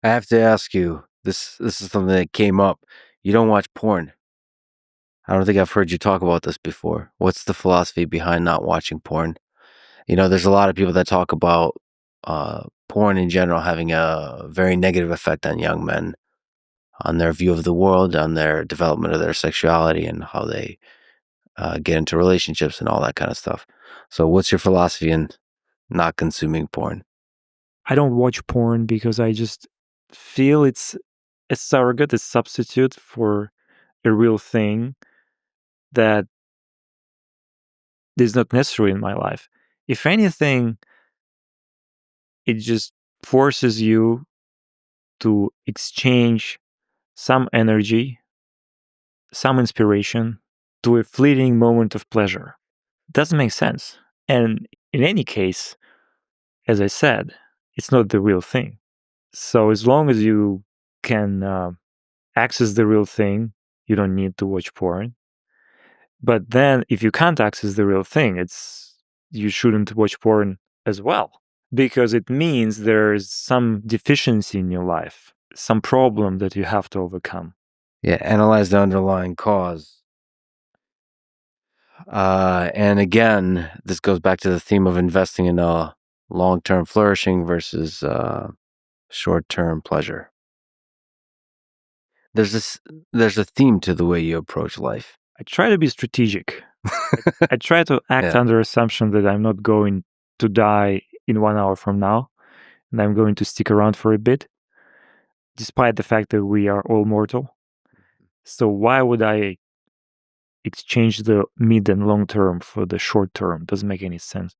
I have to ask you, this is something that came up. You don't watch porn. I don't think I've heard you talk about this before. What's the philosophy behind not watching porn? There's a lot of people that talk about porn in general having a very negative effect on young men, on their view of the world, on their development of their sexuality, and how they get into relationships and all that kind of stuff. So what's your philosophy in not consuming porn? I don't watch porn because I just feel it's a surrogate, a substitute for a real thing that is not necessary in my life. If anything, it just forces you to exchange some energy, some inspiration to a fleeting moment of pleasure. Doesn't make sense. And in any case, as I said, it's not the real thing. So as long as you can access the real thing, you don't need to watch porn. But then if you can't access the real thing, you shouldn't watch porn as well, because it means there's some deficiency in your life, some problem that you have to overcome. Yeah, analyze the underlying cause. And again, this goes back to the theme of investing in long-term flourishing versus short-term pleasure. There's a theme to the way you approach life. I try to be strategic. I try to act Yeah. under assumption that I'm not going to die in 1 hour from now, and I'm going to stick around for a bit, despite the fact that we are all mortal. So why would I exchange the mid and long term for the short term? Doesn't make any sense.